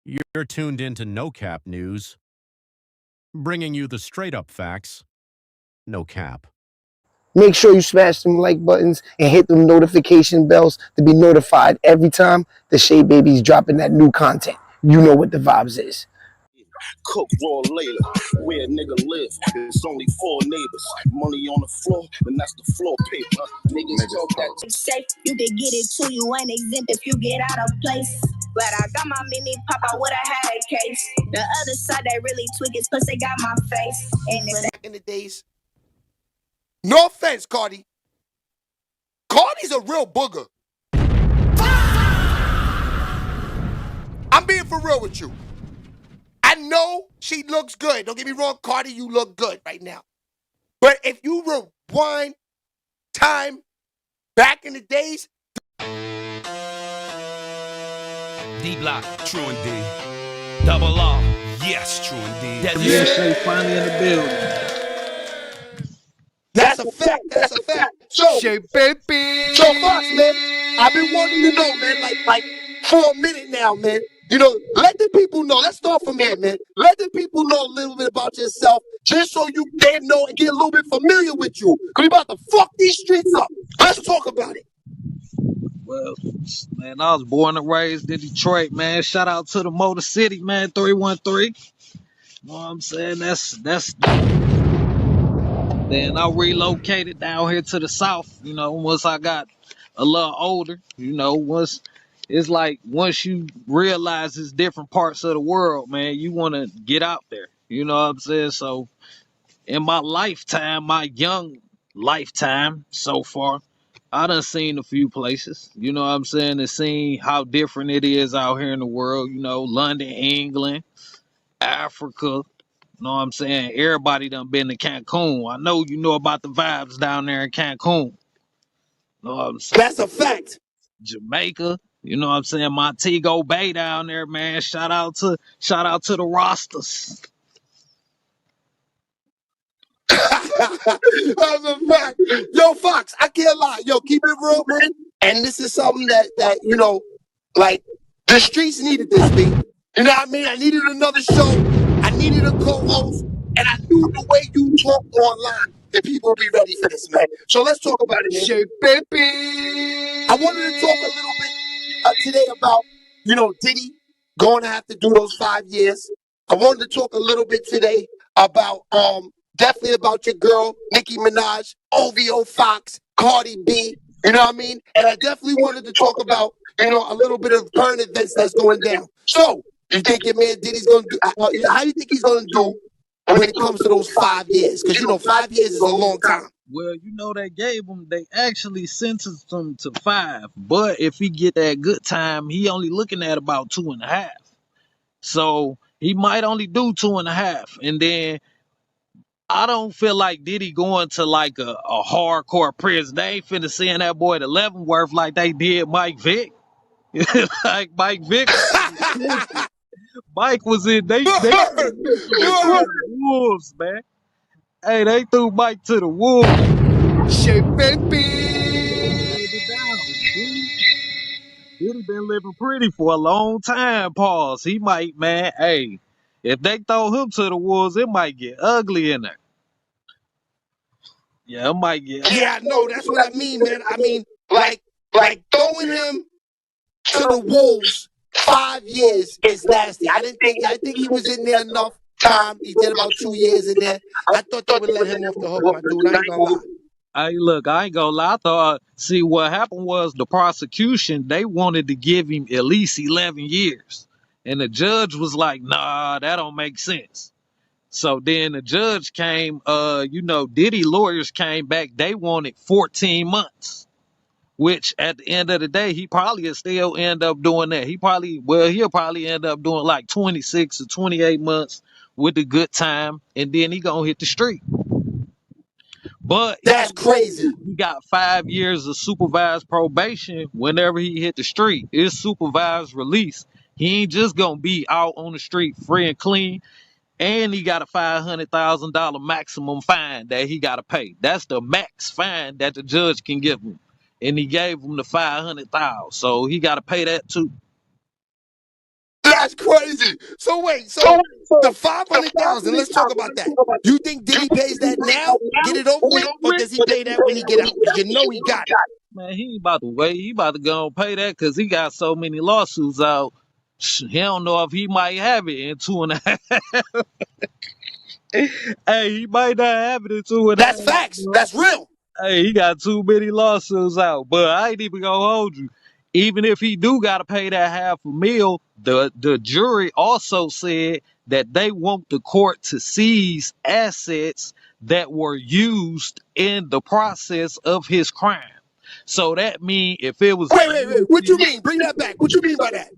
You're tuned into No Cap News, bringing you the straight-up facts. No cap. Make sure you smash them like buttons and hit them notification bells to be notified every time the Shea Baby's dropping that new content. You know what the vibes is. Cook raw later, where a nigga live, it's only 4 neighbors. Money on the floor, and that's the floor paper. Niggas talk that safe, you can get it too, you ain't exempt if you get out of place. But I got my mini pop out with a had case. The other side they really tweak is cause they got my face. And Back in the days, no offense, Cardi. Cardi's a real booger. I'm being for real with you. I know she looks good. Don't get me wrong, Cardi, you look good right now. But if you rewind time back in the days. D-Block, true indeed. Double R, yes, true indeed. Yeah, Shay finally in the building. That's a fact. That's a fact. So, Shea Baby. So Fox, man, I've been wanting to know, man, like for a minute now, man. You know, let the people know. Let's start from here, man. Let the people know a little bit about yourself, just so you can know and get a little bit familiar with you. Cause we about to fuck these streets up. Let's talk about it. Well, man, I was born and raised in Detroit, man. Shout out to the Motor City, man, 313. You know what I'm saying? That's. Then I relocated down here to the South, you know, once I got a little older, you know, once you realize it's different parts of the world, man, you want to get out there, you know what I'm saying? So in my lifetime, my young lifetime so far, I done seen a few places, you know what I'm saying, and seen how different it is out here in the world, you know, London, England, Africa. You know what I'm saying? Everybody done been to Cancun. I know you know about the vibes down there in Cancun. You know what I'm saying? That's a fact. Jamaica. You know what I'm saying? Montego Bay down there, man. Shout out to the rosters. That's a fact. Yo, Fox, I can't lie. Yo, keep it real, man. And this is something that you know, like the streets needed this beat. You know what I mean? I needed another show. I needed a co-host, and I knew the way you talk online that people would be ready for this, man. So let's talk about it, man. Shea Baby. I wanted to talk a little bit today about, you know, Diddy going to have to do those 5 years. I wanted to talk a little bit today about definitely about your girl, Nicki Minaj, OVO Fox, Cardi B, you know what I mean? And I definitely wanted to talk about, you know, a little bit of current events that's going down. So, you think your man Diddy's going to do, how do you think he's going to do when it comes to those 5 years? Because, you know, 5 years is a long time. Well, you know, they actually sentenced him to 5. But if he get that good time, he only looking at about 2.5. So, he might only do 2.5. And then, I don't feel like Diddy going to like a hardcore prison. They ain't finna send that boy to Leavenworth like they did Mike Vick. Like Mike Vick. Mike was in, they wolves, man. Hey, they threw Mike to the wolves. Shea Baby. Diddy been living pretty for a long time, pause. He might, man, hey, if they throw him to the wolves, it might get ugly in there. Yeah, it might get. Yeah, I know. That's what I mean, man. I mean, like throwing him to the wolves 5 years is nasty. I think he was in there enough time. He did about 2 years in there. I thought they would let him off the hook, my dude. I ain't gonna lie. Hey, look, I ain't gonna lie. I thought, see, what happened was the prosecution, they wanted to give him at least 11 years. And the judge was like, nah, that don't make sense. So then the judge came, you know, Diddy lawyers came back. They wanted 14 months, which at the end of the day, he probably will still end up doing that. He'll probably end up doing like 26 or 28 months with a good time. And then he gonna hit the street. But that's crazy. He got 5 years of supervised probation whenever he hit the street. It's supervised release. He ain't just gonna be out on the street free and clean. And he got a $500,000 maximum fine that he got to pay. That's the max fine that the judge can give him. And he gave him the $500,000. So he got to pay that too. That's crazy. So wait, so the 500,000. Let's talk about that. You think Diddy pays that now, get it over with, or does he pay that when he get out? Because you know he got it. Man, he ain't about to wait. He about to go and pay that because he got so many lawsuits out. He don't know if he might have it in 2.5. Hey, he might not have it in 2.5. That's facts. That's real. Hey, he got too many lawsuits out. But I ain't even gonna hold you. Even if he do gotta pay that $500,000, the jury also said that they want the court to seize assets that were used in the process of his crime. So that mean if it was Wait. What you mean? Bring that back. What you mean by that?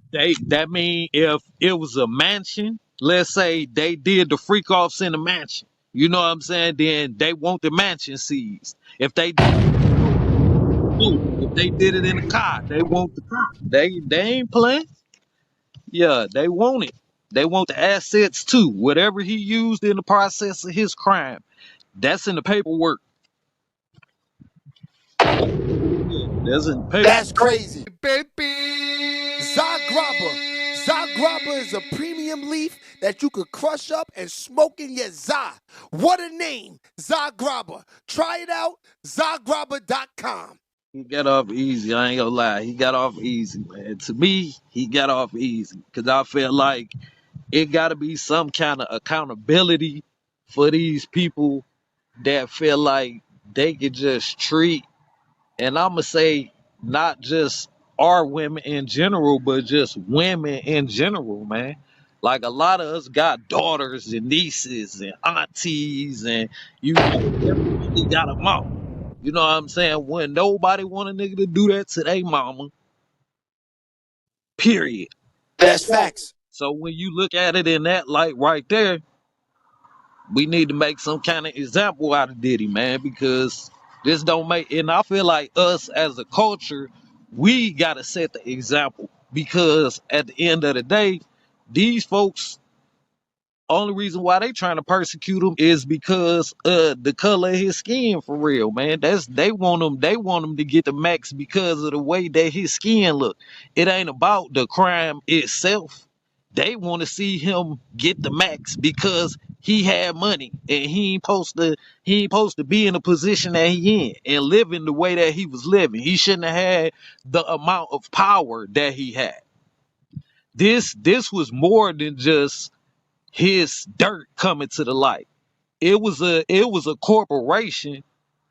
that mean if it was a mansion, let's say they did the freak offs in the mansion. You know what I'm saying? Then they want the mansion seized. If they did it in a car, they want the car. They ain't playing. Yeah, they want it. They want the assets too. Whatever he used in the process of his crime, that's in the paperwork. That's in the paperwork. That's crazy. Zagraba is a premium leaf that you could crush up and smoke in your za. What a name, Zagraba. Try it out, zagraba.com. He got off easy. I ain't gonna lie. He got off easy, man. To me, he got off easy because I feel like it got to be some kind of accountability for these people that feel like they could just treat, and I'm gonna say not just our women in general, but just women in general, man. Like a lot of us got daughters and nieces and aunties, and everybody got a mama. You know what I'm saying? When nobody want a nigga to do that to their mama, period. That's facts. So when you look at it in that light right there, we need to make some kind of example out of Diddy, man, because this don't make, and I feel like us as a culture, we gotta set the example because at the end of the day, these folks, only reason why they trying to persecute him is because the color of his skin, for real, man. That's they want him to get the max because of the way that his skin look. It ain't about the crime itself. They want to see him get the max because he had money and he ain't supposed to be in the position that he in and living the way that he was living. He shouldn't have had the amount of power that he had. This was more than just his dirt coming to the light. It was a corporation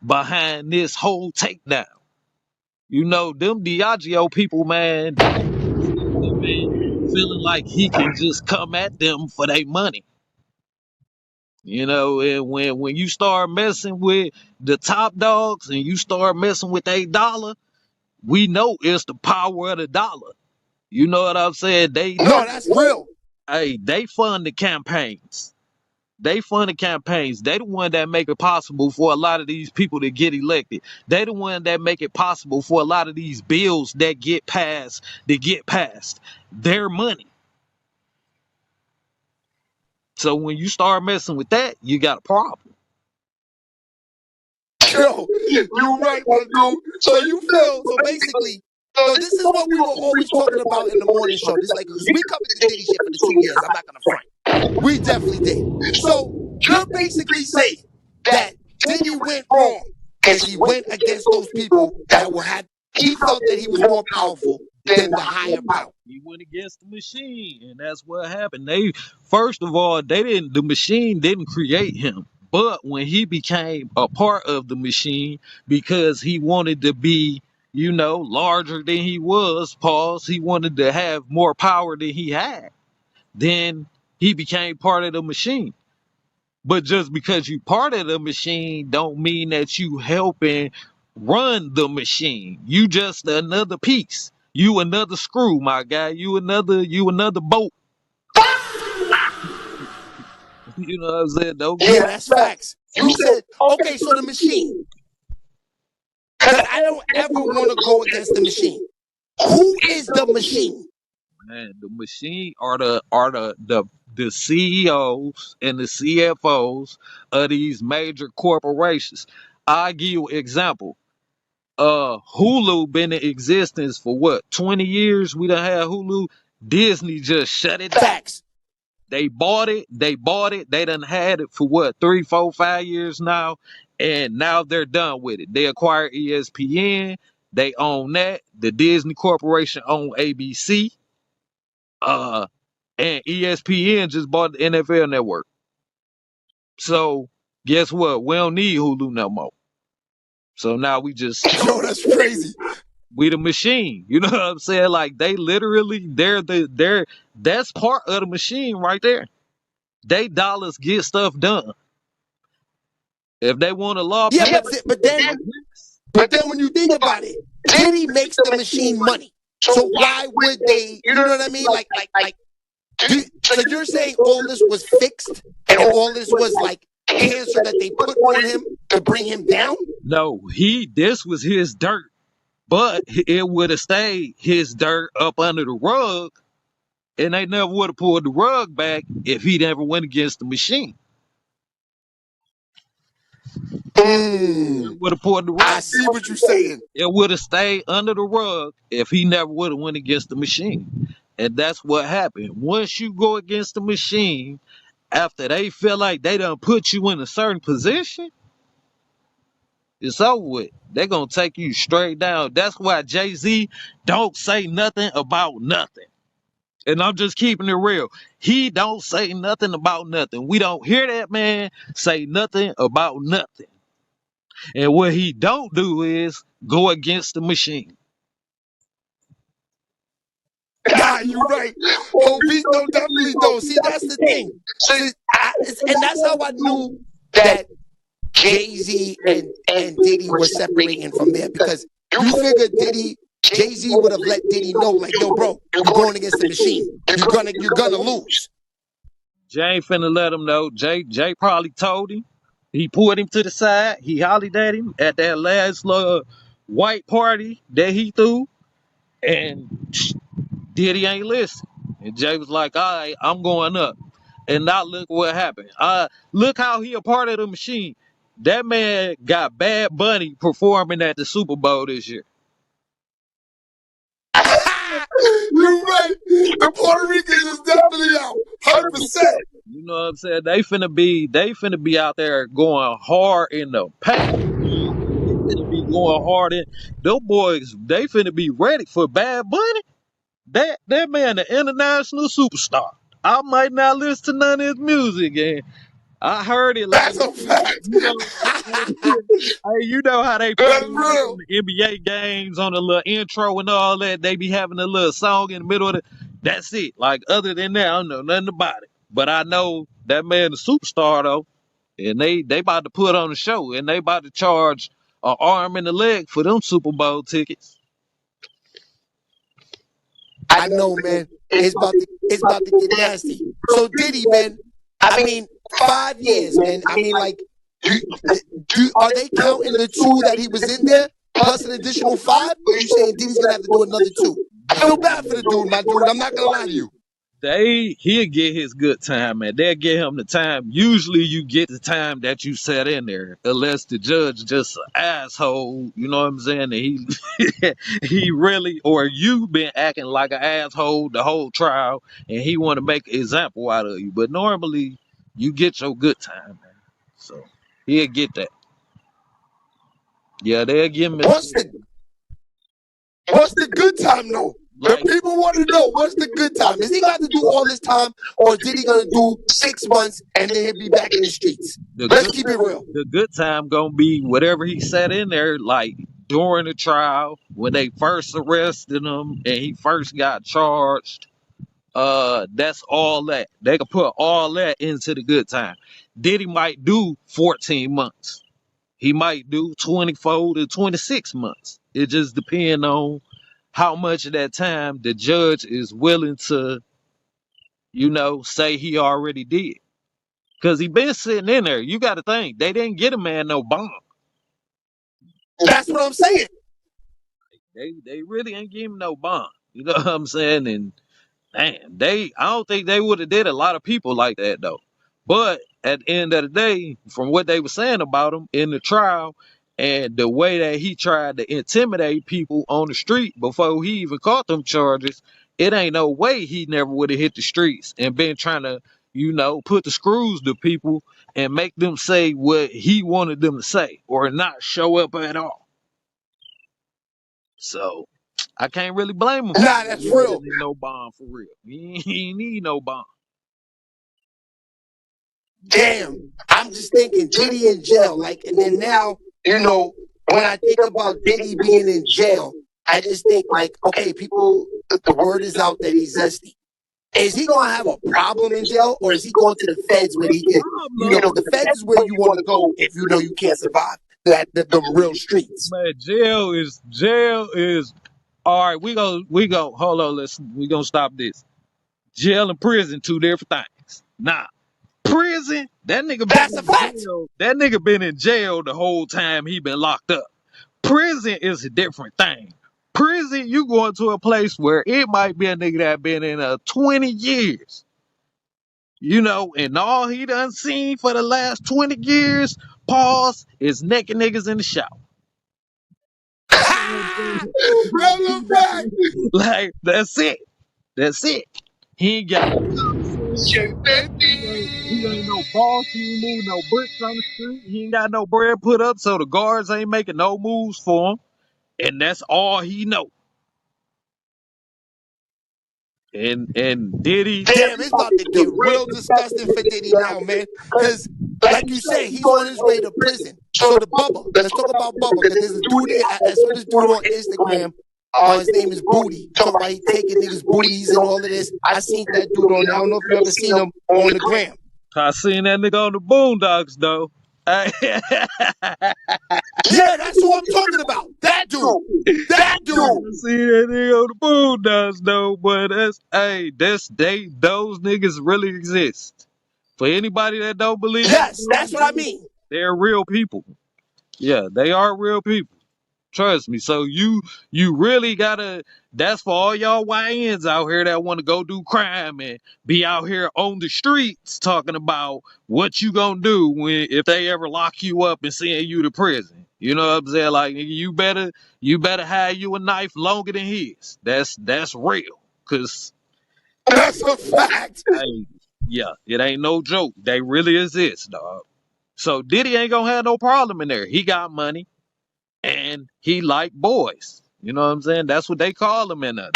behind this whole takedown. You know, them Diageo people, man, feeling like he can just come at them for their money. You know, and when you start messing with the top dogs and you start messing with $8, we know it's the power of the dollar. You know what I'm saying? No, that's real. They fund the campaigns. They fund the campaigns. They the one that make it possible for a lot of these people to get elected. They the one that make it possible for a lot of these bills that get passed to get passed. Their money. So when you start messing with that, you got a problem. Yo, you're right, my dude. So you feel, so basically, so this is what we were always talking about in the morning show. This like, because we covered the Diddy shit for the 2 years. I'm not gonna front. We definitely did. So you're basically saying that Diddy went wrong because he went against those people that he felt that he was more powerful than the higher power. He went against the machine, and that's what happened. First of all, the machine didn't create him. But when he became a part of the machine because he wanted to be, larger than he was, he wanted to have more power than he had, then he became part of the machine. But just because you part of the machine don't mean that you helping run the machine. You just another piece. You another screw, my guy. You another bolt. You know what I'm saying? Yeah, that's facts. You said, okay, so the machine. Because I don't ever want to go against the machine. Who is the machine? Man, the machine are the CEOs and the CFOs of these major corporations. I'll give you an example. Hulu been in existence for what, 20 years? We done had Hulu. Disney just shut it down. Facts. They bought it. They bought it. They done had it for what, 3, 4, 5 years now, and now they're done with it. They acquired ESPN. They own that. The Disney Corporation own ABC. And ESPN just bought the NFL Network. So guess what? We don't need Hulu no more. So now we just Yo, that's crazy. we the machine. You know what I'm saying? Like they literally, they're that's part of the machine right there. They dollars get stuff done. If they want a law, Yeah, but then when you think about it, Diddy makes the machine money. So why would they? You know what I mean? So you're saying all this was fixed and all this was like cancer that they put on him to bring him down? no, this was his dirt, but it would have stayed his dirt up under the rug, and they never would have pulled the rug back if he never went against the machine. Would have pulled the rug. I see what you're saying. It would have stayed under the rug if he never would have went against the machine. And that's what happened. Once you go against the machine, after they feel like they done put you in a certain position, it's over with. They're going to take you straight down. That's why Jay-Z don't say nothing about nothing. And I'm just keeping it real. He don't say nothing about nothing. We don't hear that man say nothing about nothing. And what he don't do is go against the machine. God, you're right. Obito definitely don't. See, that's the thing. And that's how I knew that Jay-Z and Diddy were separating from there, because you figured Jay-Z would have let Diddy know, like, yo, bro, you're going against the machine. You're gonna lose. Jay ain't finna let him know. Jay probably told him. He pulled him to the side. He hollered at him at that last little white party that he threw. And Diddy ain't listen. And Jay was like, all right, I'm going up. And now look what happened. Look how he a part of the machine. That man got Bad Bunny performing at the Super Bowl this year. You're right. The Puerto Ricans is definitely out. 100%. You know what I'm saying? They finna be out there going hard in the paint. They finna be going hard in. Those boys, they finna be ready for Bad Bunny. That man, the international superstar. I might not listen to none of his music, and I heard it like, That's a fact. Hey, you know how they play That's real. the NBA games on the little intro and all that. They be having a little song in the middle of it. That's it. Like, other than that, I don't know nothing about it. But I know that man, the superstar though, and they about to put on a show, and they about to charge an arm and a leg for them Super Bowl tickets. I know, man. It's about to get nasty. So Diddy, man. I mean, 5 years, man. I mean, like, are they counting the 2 that he was in there plus an additional 5? Or are you saying Diddy's gonna have to do another 2? I feel bad for the dude, my dude. I'm not gonna lie to you. He'll get his good time, man. They'll get him the time. Usually you get the time that you set in there, unless the judge just an asshole, you know what I'm saying? And he really, or you been acting like an asshole the whole trial, and he want to make an example out of you. But normally you get your good time, man. So he'll get that. Yeah, they'll give him What's the good time, though? like, The people want to know, what's the good time? Is he got to do all this time, or is Diddy gonna do 6 months and then he'll be back in the streets? Let's keep it real. The good time gonna be whatever he said in there, like during the trial when they first arrested him and he first got charged. That's all that. They can put all that into the good time. Diddy might do 14 months. He might do 24 to 26 months. It just depends on how much of that time the judge is willing to, say he already did. Because he been sitting in there. You got to think, they didn't get a man no bond. That's what I'm saying. They really ain't give him no bond. You know what I'm saying? And man, I don't think they would have did a lot of people like that though. But at the end of the day, from what they were saying about him in the trial and the way that he tried to intimidate people on the street before he even caught them charges, it ain't no way he never would have hit the streets and been trying to, put the screws to people and make them say what he wanted them to say or not show up at all. So I can't really blame him. Nah, that's Yeah, there real. ain't no bomb for real. He ain't need no bomb. Damn. I'm just thinking Diddy in jail. Like, and then now, when I think about Diddy being in jail, I just think like, okay, people, the word is out that he's zesty. Is he gonna have a problem in jail, or is he going to the feds where he can, the feds is where you want to go if you know you can't survive the real streets. Man, jail is all right. We go hold on, we gonna stop this. Jail and prison, two different things. Nah. Prison, that nigga been That's a in fact. jail. That nigga been in jail the whole time he been locked up. Prison is a different thing. Prison, you going to a place where it might be a nigga that been in 20 years. And all he done seen for the last 20 years, pause, is naked niggas in the shower. That's a fact. Like, that's it. That's it. He ain't got no Shit, he ain't no boss. He ain't moving no bricks on the street. He ain't got no bread put up, so the guards ain't making no moves for him. And that's all he know. And Diddy, Damn, it's about to get real disgusting for Diddy now, man. Because, like you said, he's on his way to prison. So the Bubba, let's talk about Bubba, because there's a dude, I saw this dude on Instagram. His name is Booty. Talking about he taking niggas' booties and all of this. I seen that dude on, I don't know if you ever seen him on the gram. I seen that nigga on the Boondocks though. Yeah, that's who I'm talking about. That dude. That dude. I see that nigga on the Boondocks though, but those niggas really exist. For anybody that don't believe, yes, that's what I mean. They're real people. Yeah, they are real people. Trust me. So you really gotta. That's for all y'all YNs out here that want to go do crime and be out here on the streets talking about what you gonna do if they ever lock you up and send you to prison. You know what I'm saying? Like you better have you a knife longer than his. That's real. Cause that's a fact. Yeah, it ain't no joke. They really exist, dog. So Diddy ain't gonna have no problem in there. He got money. And he like boys. You know what I'm saying? That's what they call him in there.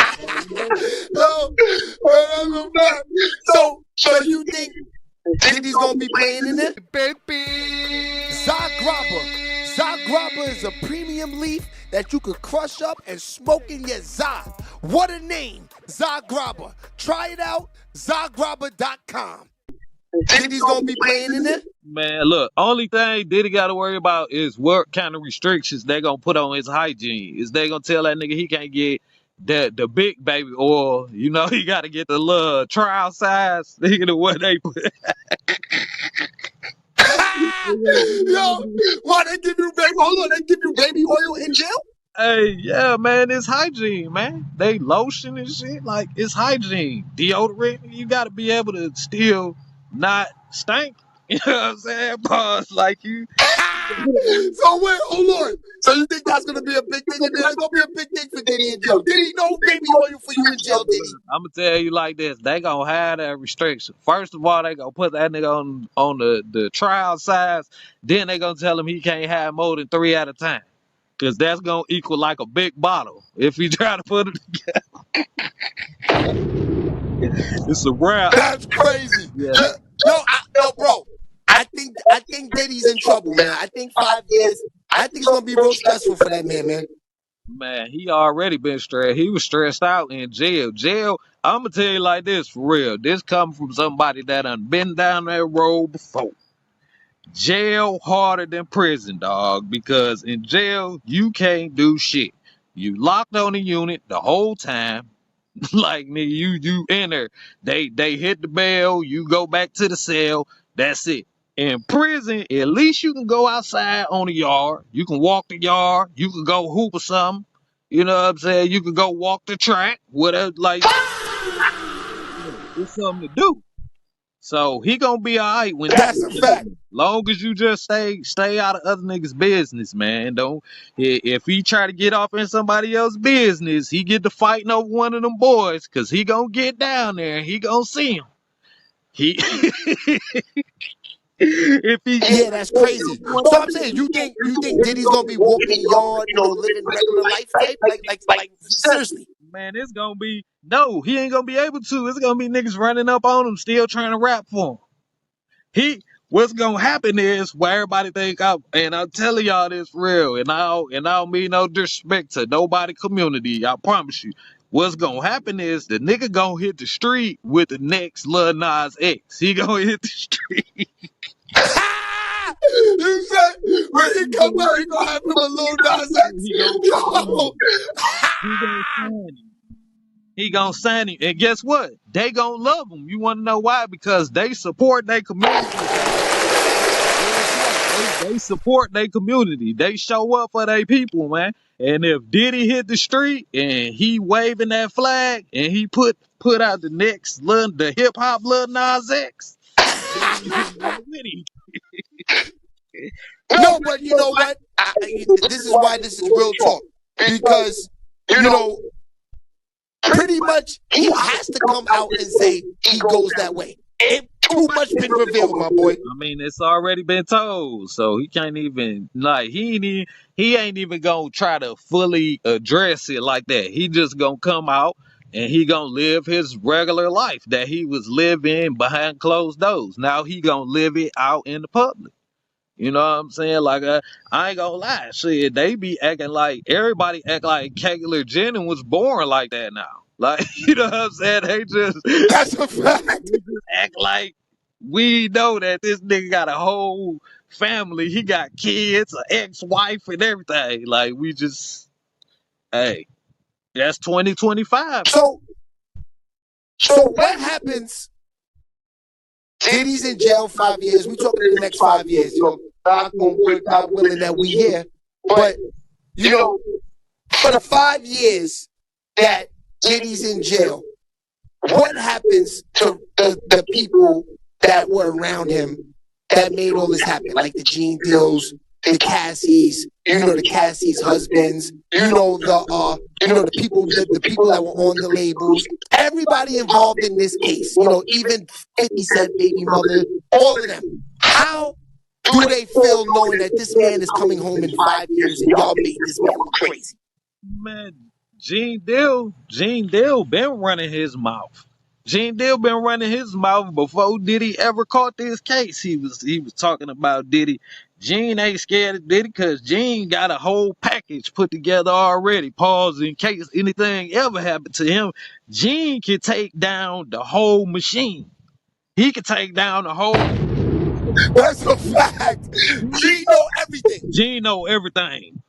So you think Diddy's gonna be playing in it? Zagraba is a premium leaf that you could crush up and smoke in your Zod. What a name, Zagraba. Try it out, Zagraba.com. Diddy's gonna be playing in it? Man, look, only thing Diddy got to worry about is what kind of restrictions they gonna put on his hygiene. Is they gonna tell that nigga he can't get the big baby oil? He got to get the little trial size. The what they put. Yo, why they give you baby? Hold on, they give you baby oil in jail? Hey, yeah, man, it's hygiene, man. They lotion and shit, like it's hygiene. Deodorant, you got to be able to still not stink. You know what I'm saying? Pause, like you. So wait, hold on. So you think that's gonna be a big thing? That's gonna be a big thing for Diddy in jail. Diddy, no baby oil for you in jail, Diddy. I'm gonna tell you like this: they gonna have that restriction. First of all, they gonna put that nigga on the trial size. Then they gonna tell him he can't have more than 3 at a time, cause that's gonna equal like a big bottle if he try to put it together. It's a wrap. That's crazy. Yeah. No, bro. I think Diddy's in trouble, man. I think 5 years. I think it's gonna be real stressful for that man. Man, he already been stressed. He was stressed out in jail. I'm gonna tell you like this for real. This comes from somebody that done been down that road before. Jail harder than prison, dog. Because in jail you can't do shit. You locked on the unit the whole time. Like nigga, you in there. They hit the bell. You go back to the cell. That's it. In prison, at least you can go outside on the yard. You can walk the yard. You can go hoop or something. You know what I'm saying? You can go walk the track. Whatever, like, it's something to do. So he gonna be all right when That's a fact. long as you just stay out of other niggas' business, man. Don't if he try to get off in somebody else's business, he get to fighting over one of them boys, cause he gonna get down there and he gonna see him. He if he Yeah, that's crazy. So I'm saying, you think Diddy's gonna be walking the yard, living regular life type? Like seriously. man, it's gonna be no, he ain't gonna be able to. It's gonna be niggas running up on him, still trying to rap for him. What's gonna happen is where everybody think and I'm telling y'all this real, and I don't mean no disrespect to nobody community. I promise you. What's gonna happen is the nigga gonna hit the street with the next Lil Nas X. He gonna hit the street. You said when he come out, he gonna have him a little Nas X. Yo. He gonna sign him. And guess what? They gonna love him. You wanna know why? Because they support their community. They support their community. They show up for their people, man. And if Diddy hit the street and he waving that flag and he put out the next the hip hop Lil Nas X. No, but you know what? This is why this is real talk. Because, pretty much he has to come out and say he goes that way. It too much been revealed, my boy. I mean, it's already been told, so he can't even he ain't even gonna try to fully address it like that. He just gonna come out and he gonna live his regular life that he was living behind closed doors. Now he gonna live it out in the public. You know what I'm saying? Like, I ain't gonna lie. Shit, they be acting like, everybody act like Kayla Jenner was born like that now. Like, you know what I'm saying? They just... That's a fact. act like we know that this nigga got a whole family. He got kids, an ex-wife, and everything. Like, we just... Hey, that's 2025. So what happens... Diddy's in jail 5 years. We talking the next 5 years. God willing that we here. But, for the 5 years that Diddy's in jail, what happens to the people that were around him that made all this happen? Like the Gene Dills, the Cassies, the Cassies' husbands, the people that were on the labels, everybody involved in this case, even 50 Cent baby mother, all of them. How do they feel knowing that this man is coming home in 5 years and y'all made this man look crazy? Man, Gene Dill been running his mouth. Gene Dill been running his mouth before Diddy ever caught this case. He was talking about Diddy. Gene ain't scared of Diddy because Gene got a whole package put together already. Pause in case anything ever happened to him. Gene can take down the whole machine. He can take down the whole... That's a fact. Gene know everything. Gene know everything.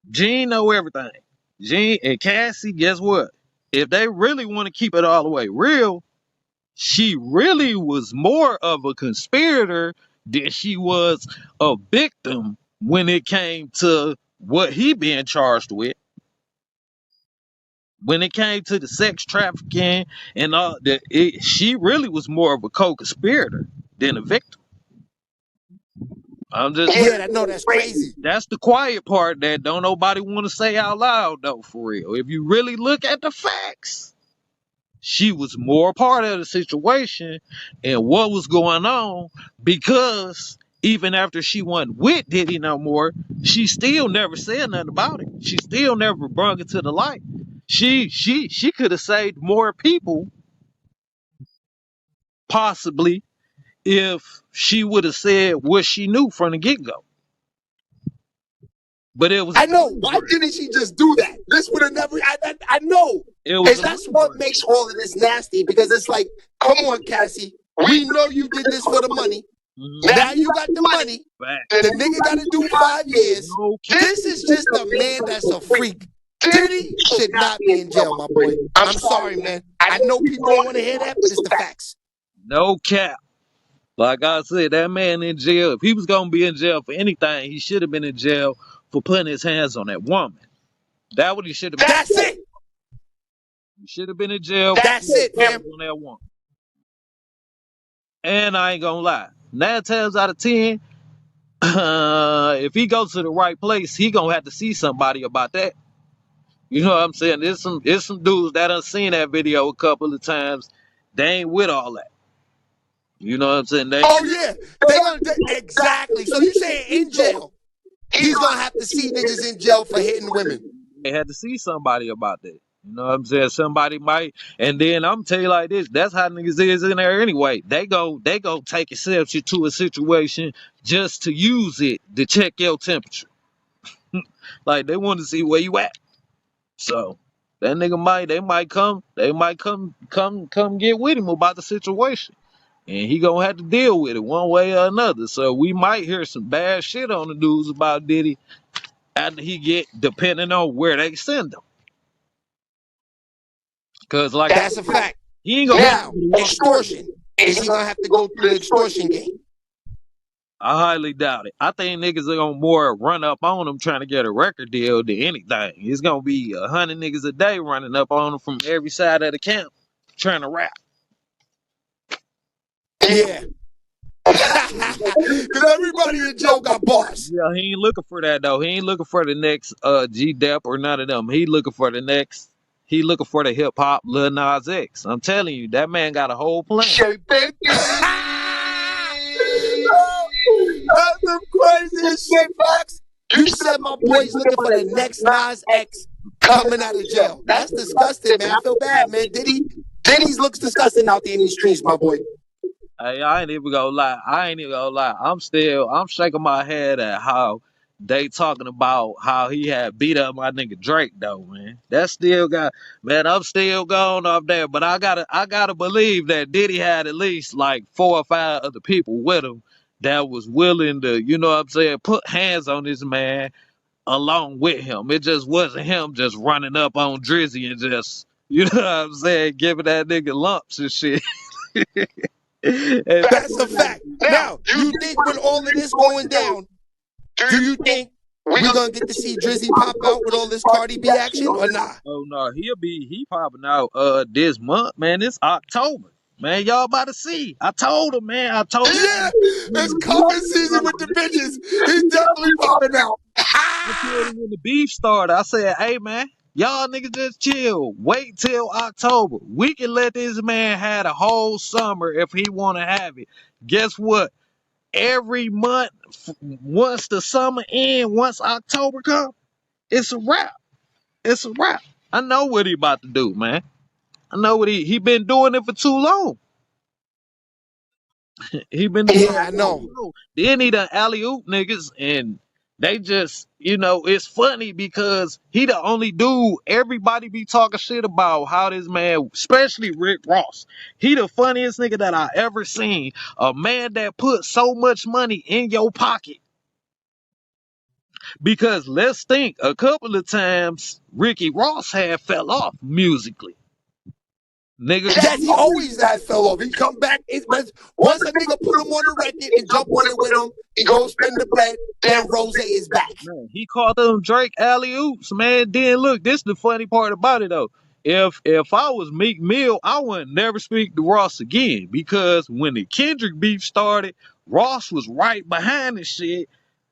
Gene know everything. Gene and Cassie, guess what? If they really want to keep it all the way real, she really was more of a conspirator than she was a victim when it came to what he being charged with. When it came to the sex trafficking and all that, she really was more of a co-conspirator than a victim. I'm just that's crazy. That's the quiet part that don't nobody want to say out loud though, for real. If you really look at the facts, she was more part of the situation and what was going on, because even after she wasn't with Diddy no more, she still never said nothing about it. She still never brought it to the light. She could have saved more people, possibly, if she would have said what she knew from the get-go. But it was... I know. Why didn't she just do that? This would have never... I know. And that's what makes all of this nasty, because it's like, come on, Cassie. We know you did this for the money. Now you got the money. The nigga got to do 5 years. This is just a man that's a freak. Diddy should not be in jail, my boy. I'm sorry, man. I know people don't want to hear that, but it's the facts. No cap. Like I said, that man in jail, if he was going to be in jail for anything, he should have been in jail for putting his hands on that woman. That's what he should have been. That's it. He should have been in jail. That's it, man. On that woman. And I ain't gonna lie, 9 times out of 10, if he goes to the right place, he gonna have to see somebody about that. You know what I'm saying? There's some dudes that done seen that video a couple of times. They ain't with all that. You know what I'm saying? Oh yeah, exactly. So you saying in jail, he's gonna have to see niggas in jail for hitting women. They had to see somebody about that. You know what I'm saying? Somebody might, and then I'm tell you like this. That's how niggas is in there anyway. They go take exception to a situation just to use it to check your temperature. Like they want to see where you at. So that nigga might come get with him about the situation. And he gonna have to deal with it one way or another. So we might hear some bad shit on the news about Diddy after he get, depending on where they send him. Cause like That's a fact. he ain't gonna Now, extortion. Is he gonna have to go through the extortion game? I highly doubt it. I think niggas are gonna more run up on him trying to get a record deal than anything. It's gonna be 100 niggas a day running up on him from every side of the camp trying to rap. Yeah. Because everybody in jail got bars. Yeah, he ain't looking for that though. He ain't looking for the next G Dep or none of them. He looking for the next. He looking for the hip hop Lil Nas X. I'm telling you, that man got a whole plan. That's the craziest shit, Fox. You said my boy's looking for the next Nas X coming out of jail. That's disgusting, man. I feel bad, man. Diddy's looks disgusting out there in these streets, my boy. Hey, I ain't even gonna lie. I'm shaking my head at how they talking about how he had beat up my nigga Drake though, man. That still got, man, I'm still going off there. But I gotta believe that Diddy had at least like 4 or 5 other people with him that was willing to, you know what I'm saying, put hands on this man along with him. It just wasn't him just running up on Drizzy and just, you know what I'm saying, giving that nigga lumps and shit. That's a fact. Now, you think with all of this going down, do you think we're gonna get to see Drizzy pop out with all this Cardi B action or not? Oh no, he popping out this month, man. It's October. Man, y'all about to see. I told him, man. Yeah, it's cuffing season with the bitches. He's definitely popping out. I told him when the beef started. I said, hey man, y'all niggas just chill. Wait till October. We can let this man have a whole summer if he wanna have it. Guess what? Every month, once the summer ends, once October comes, it's a wrap. It's a wrap. I know what he about to do, man. I know what he been doing it for too long. He been doing Yeah, I know. too long. Then he done alley-oop niggas and they just, you know, it's funny because he the only dude everybody be talking shit about how this man, especially Rick Ross. He the funniest nigga that I ever seen. A man that put so much money in your pocket. Because let's think, a couple of times Ricky Ross had fell off musically. Nigga, Yes, he always that fell off. He come back. Once a nigga put him on the record and jump on it with him, he goes spend the bread. Then Rose is back. man, he called them Drake alley oops, man. Then look, this the funny part about it though. If I was Meek Mill, I wouldn't never speak to Ross again because when the Kendrick beef started, Ross was right behind the shit,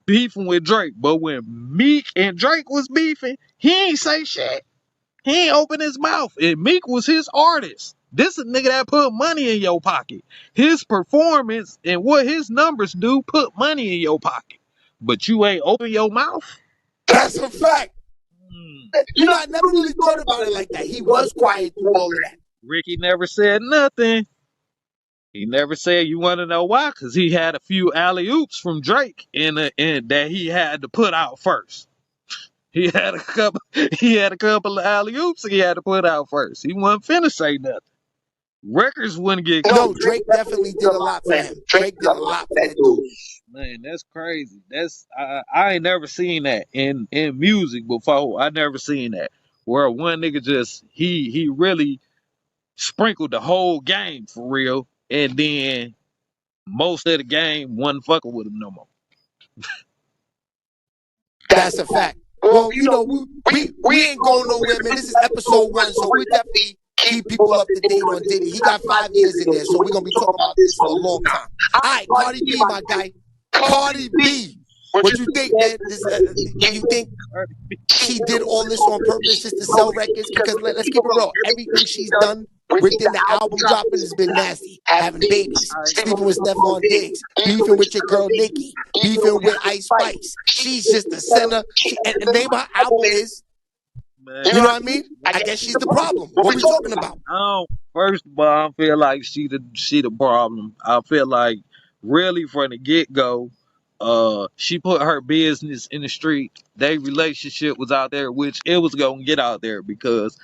beefing with Drake. But when Meek and Drake was beefing, he ain't say shit. He ain't open his mouth. And Meek was his artist. This a nigga that put money in your pocket. His performance and what his numbers do put money in your pocket. But you ain't open your mouth? That's a fact. You know, I never really thought about it like that. He was quiet through all of that. Ricky never said nothing. He never said, you want to know why? Because he had a few alley-oops from Drake and that he had to put out first. He had a couple of alley-oops he had to put out first. He wasn't finna say nothing. Records wouldn't get No, Drake definitely did a lot for him. Drake did a lot for that dude. Man, that's crazy. That's I ain't never seen that in music before. I never seen that where one nigga just he really sprinkled the whole game for real, and then most of the game wasn't fucking with him no more. That's a fact. Well, you know, we ain't going nowhere, man. This is episode 1, so we're definitely keep people up to date on Diddy. He got 5 years in there, so we're gonna be talking about this for a long time. All right, Cardi B, my guy. Cardi B. What you think, man? You think she did all this on purpose just to sell records? Because let's keep it real. Everything she's done within the album dropping has been nasty. Having babies, sleeping with Stephon Diggs, beefing with your girl Nicki, beefing with Ice Spice. She's just the center. And the name of her album is, Man, you know what I mean? I guess she's the problem. What we talking about? First of all, I feel like she the problem. I feel like really from the get go, she put her business in the street. Their relationship was out there, which it was gonna get out there because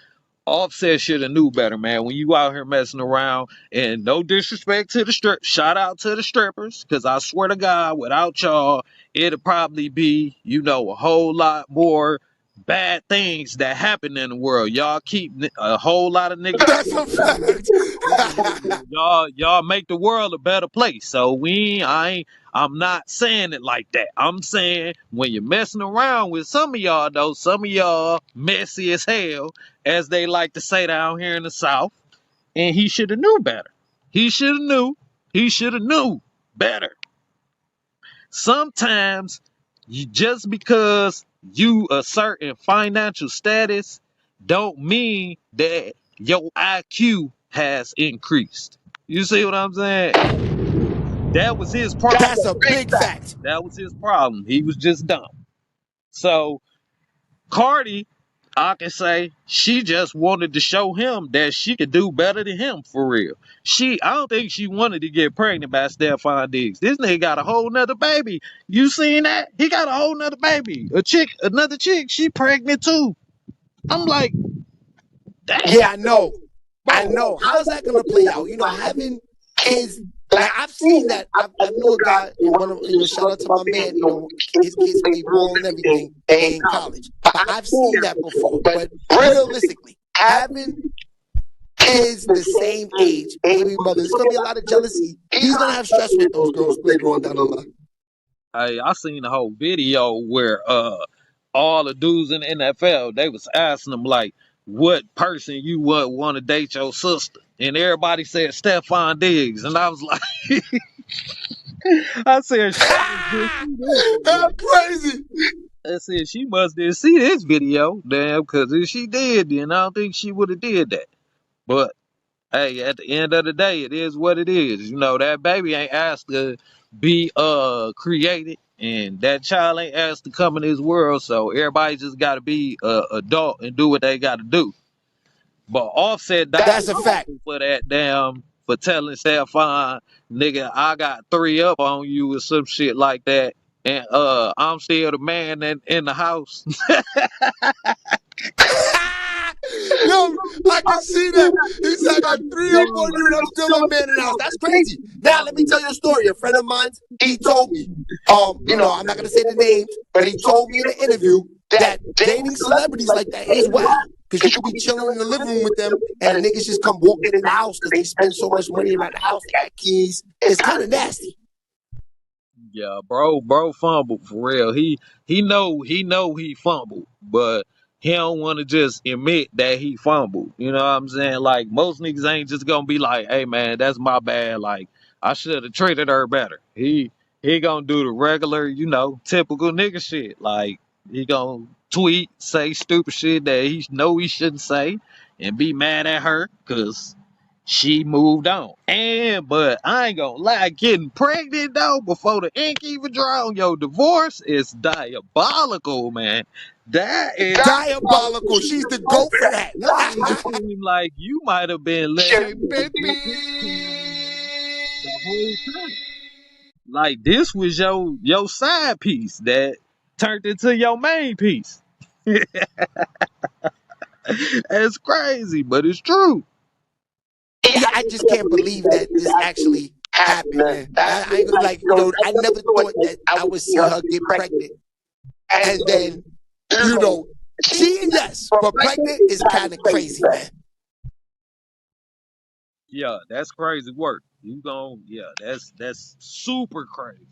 Offset should have knew better, man. When you out here messing around, and no disrespect to the shout out to the strippers, because I swear to God, without y'all, it'd probably be, a whole lot more bad things that happen in the world. Y'all keep a whole lot of niggas. That's a fact. y'all make the world a better place. So I'm not saying it like that. I'm saying when you're messing around with some of y'all, though, some of y'all messy as hell, as they like to say down here in the South, and he should have knew better. He should have knew. He should have knew better. Sometimes just because you a certain financial status don't mean that your IQ has increased. You see what I'm saying? That was his problem. That's a big fact. That was his problem. He was just dumb. So Cardi, I can say she just wanted to show him that she could do better than him for real. I don't think she wanted to get pregnant by Stephon Diggs. This nigga got a whole nother baby. You seen that? He got a whole nother baby. Another chick, she pregnant too. I'm like, damn. Yeah, I know. How's that gonna play out? Having kids. Like I've seen that. I know a guy. Shout out to my man. His kids play ball and everything. They in college. I've seen that before. But realistically, having kids the same age, baby mothers, there's gonna be a lot of jealousy. He's gonna have stress with those girls later on down the line. I seen the whole video where all the dudes in the NFL, they was asking them like, what person you would want to date your sister? And everybody said Stephon Diggs. And I was like, I said, that's crazy. I said, she must didn't see this video. Damn, because if she did, then I don't think she would have did that. But hey, at the end of the day, it is what it is. That baby ain't asked to be created, and that child ain't asked to come in this world. So everybody just got to be adult and do what they got to do. But Offset, that's a fact. For that for telling Stephon, nigga, I got 3 up on you or some shit like that, and I'm still the man in the house. Yo, I can see that. He said I got 3 up on you and I'm still a man in the house. That's crazy. Now let me tell you a story. A friend of mine, he told me, I'm not gonna say the names, but he told me in an interview that dating celebrities like that is wild. Because you could be chilling in the living room with them and the niggas just come walking in the house because they spend so much money around the house, they got keys. It's kind of nasty. Yeah, bro fumbled for real. He know he fumbled, but he don't want to just admit that he fumbled. You know what I'm saying? Like most niggas ain't just gonna be like, "Hey man, that's my bad. Like I should have treated her better." He gonna do the regular, typical nigga shit. Like he gonna tweet, say stupid shit that he know he shouldn't say, and be mad at her because she moved on. But I ain't gonna lie, getting pregnant though before the ink even dry on your divorce is diabolical, man. That is diabolical. She's the goat for that. It seemed like you might have been letting the whole time. Like this was your side piece that turned into your main piece. It's crazy, but it's true. Yeah, I just can't believe that this actually happened, man. I ain't gonna I never thought that I would see her get pregnant. And then, cheating, yes, but pregnant is kind of crazy, man. Yeah, that's crazy work. That's super crazy.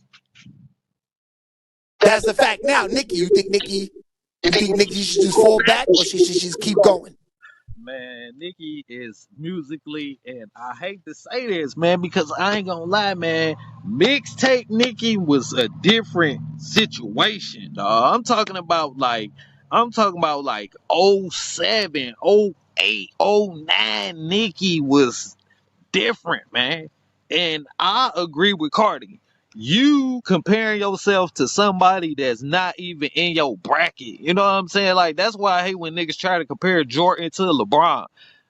That's a fact. Now, Nicki, you think Nicki should just fall back or she should just keep going? Man, Nicki is musically, and I hate to say this, man, because I ain't gonna lie, man. Mixtape Nicki was a different situation, dog. I'm talking about like '07, '08, '09. Nicki was different, man. And I agree with Cardi. You comparing yourself to somebody that's not even in your bracket. You know what I'm saying? Like, that's why I hate when niggas try to compare Jordan to LeBron.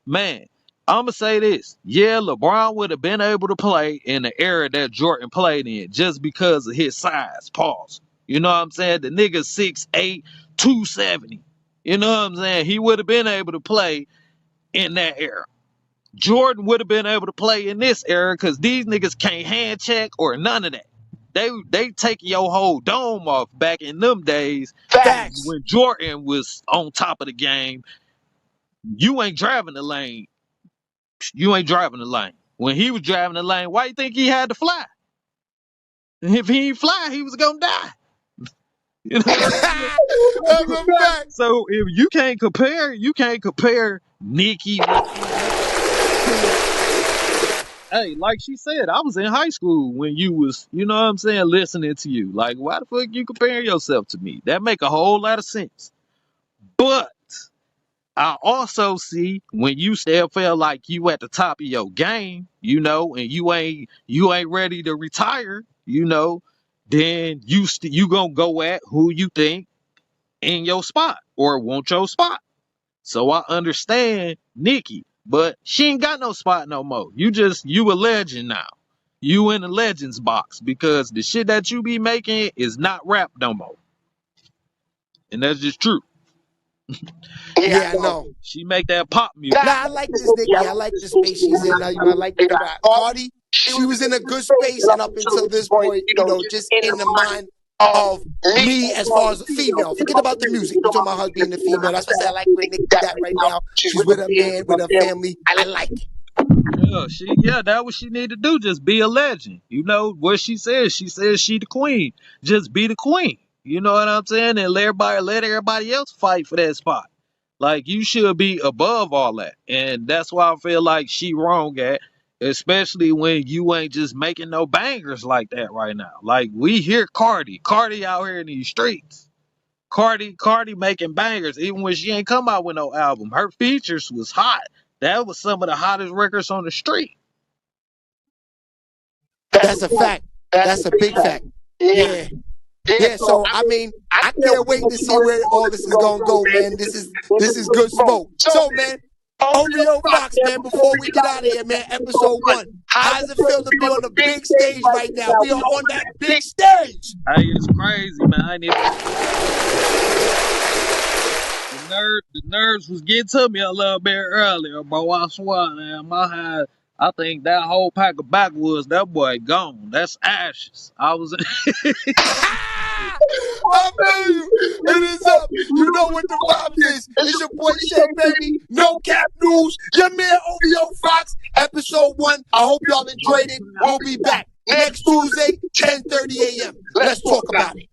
Man, I'ma say this. Yeah, LeBron would have been able to play in the era that Jordan played in just because of his size. Pause. You know what I'm saying? The nigga 6'8", 270. You know what I'm saying? He would have been able to play in that era. Jordan would have been able to play in this era because these niggas can't hand check or none of that. They taking your whole dome off back in them days Facts. when Jordan was on top of the game. You ain't driving the lane. You ain't driving the lane. When he was driving the lane, why you think he had to fly? And if he ain't fly, he was gonna die. You know what I'm saying? That's a fact. So if you can't compare Nicki with hey, like she said, I was in high school when you was, you know what I'm saying, listening to you. Like, why the fuck you comparing yourself to me? That make a whole lot of sense. But I also see when you still feel like you at the top of your game, you know, and you ain't ready to retire, you know, then you gonna go at who you think in your spot or want your spot. So I understand Nicki, but she ain't got no spot no more. You a legend now. You in the legends box because the shit that you be making is not rap no more. And that's just true. Yeah, I know. She make that pop music. Nah, I like this Nicki. I like the space she's in. You know, I like the rap. Cardi, she was in a good space, and up until this point, you know, just in the mind of me as far as a female. Forget about the music. We're talking about her being a female. That's why I say I like where Nicki's at right now. She's with her man, with her family. I like it. Yeah, that what she need to do. Just be a legend. You know what she says? She says she the queen. Just be the queen. You know what I'm saying? And let everybody else fight for that spot. Like, you should be above all that. And that's why I feel like she wrong at, especially when you ain't just making no bangers like that right now. Like, we hear Cardi out here in these streets. Cardi making bangers even when she ain't come out with no album. Her features was hot. That was some of the hottest records on the street. That's a fact. That's a big fact. Yeah. Yeah, so I mean, I can't wait to see where all this is gonna go, man. This is good smoke. So, man, OVO Fox, man, before we get out of here, man, episode 1. How does it feel to be on the big stage right now? We are on that big stage. Hey, it's crazy, man. I ain't even... The nerves was getting to me a little bit earlier, bro. I swear, man. I think that whole pack of backwoods, that boy gone. That's ashes. I was... I feel you. It is up. You know what the vibes is. It's your boy Shay, baby. No Cap News. Your man OVO Fox. Episode 1. I hope y'all enjoyed it. We'll be back next Tuesday, 10:30 a.m. Let's talk about it.